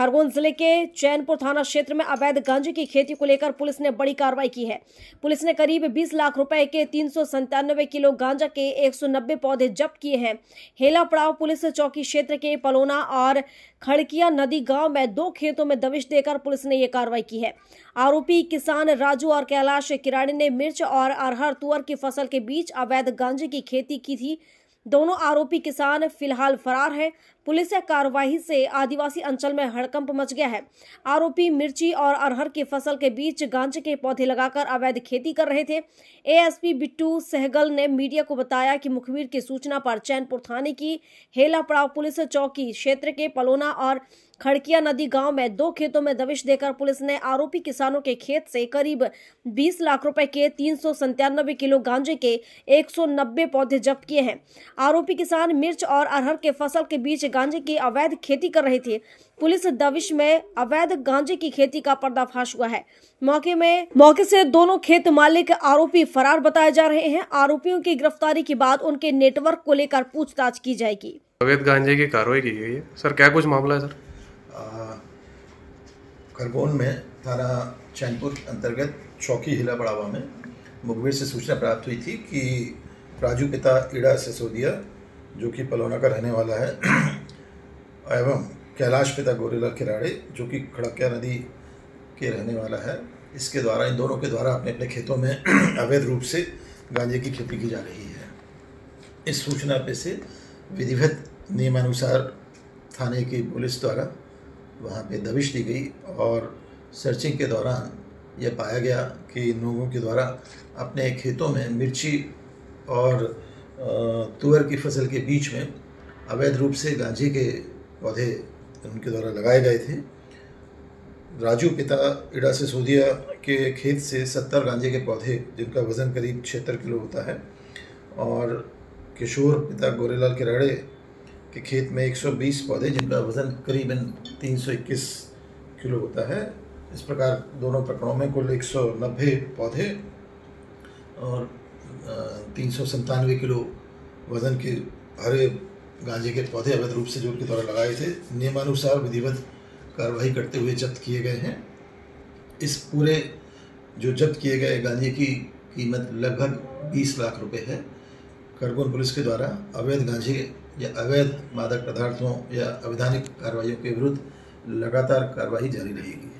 खरगोन जिले के चैनपुर थाना क्षेत्र में अवैध गांजे की खेती को लेकर पुलिस ने बड़ी कार्रवाई की है। पुलिस ने करीब 20 लाख रुपए के 397 किलो गांजा के 190 पौधे जब्त किए हैं। हेला पड़ाव पुलिस चौकी क्षेत्र के पलोना और खड़किया नदी गांव में 2 खेतों में दबिश देकर पुलिस ने यह कार्रवाई की है। आरोपी किसान राजू और कैलाश किराड़ी ने मिर्च और अरहर तुअर की फसल के बीच अवैध गांजे की खेती की थी। दोनों आरोपी किसान फिलहाल फरार है। पुलिस की कार्रवाई से आदिवासी अंचल में हड़कंप मच गया है। आरोपी मिर्ची और अरहर की फसल के बीच गांजे के पौधे लगाकर अवैध खेती कर रहे थे। एएसपी बिट्टू सहगल ने मीडिया को बताया कि मुखबिर की सूचना पर चैनपुर थाने की हेला पड़ाव पुलिस चौकी क्षेत्र के पलोना और खड़किया नदी गांव में 2 खेतों में दबिश देकर पुलिस ने आरोपी किसानों के खेत से करीब 20 लाख रुपए के 397 किलो गांजे के 190 पौधे जब्त किए हैं। आरोपी किसान मिर्च और अरहर के फसल के बीच गांजे की अवैध खेती कर रहे थे। पुलिस दबिश में अवैध गांजे की खेती का पर्दाफाश हुआ है। मौके से दोनों खेत मालिक आरोपी फरार बताए जा रहे हैं। आरोपियों की गिरफ्तारी के बाद उनके नेटवर्क को लेकर पूछताछ की जाएगी। अवैध गांजे की कार्रवाई की गई है। सर क्या कुछ मामला है? सर खरगोन में थाना चैनपुर अंतर्गत चौकी हिला पड़ावा में मुखबिर से सूचना प्राप्त हुई थी कि राजू पिता इड़ा सिसोदिया जो कि पलोना का रहने वाला है एवं कैलाश पिता गोरेलाल किराड़े जो कि खड़किया नदी के रहने वाला है, इसके द्वारा इन दोनों के द्वारा अपने अपने खेतों में अवैध रूप से गांजे की खेती की जा रही है। इस सूचना पे से विधिवत नियमानुसार थाने की पुलिस द्वारा वहाँ पे दबिश दी गई और सर्चिंग के दौरान यह पाया गया कि इन लोगों के द्वारा अपने खेतों में मिर्ची और तुअर की फसल के बीच में अवैध रूप से गांजे के पौधे उनके द्वारा लगाए गए थे। राजू पिता इड़ा सिसोदिया के खेत से 70 गांजे के पौधे जिनका वज़न करीब 76 किलो होता है और किशोर पिता गोरेलाल किराड़े के खेत में 120 पौधे जिनका वज़न करीबन 321 किलो होता है। इस प्रकार दोनों प्रकरणों में कुल 190 पौधे और 397 किलो वज़न के हरे गांजे के पौधे अवैध रूप से जो उनके द्वारा लगाए थे, नियमानुसार विधिवत कार्रवाई करते हुए जब्त किए गए हैं। इस पूरे जो जब्त किए गए गांजे की कीमत लगभग 20 लाख रुपए है। खरगोन पुलिस के द्वारा अवैध गांजे या अवैध मादक पदार्थों या अवैधानिक कार्रवाइयों के विरुद्ध लगातार कार्रवाई जारी रहेगी।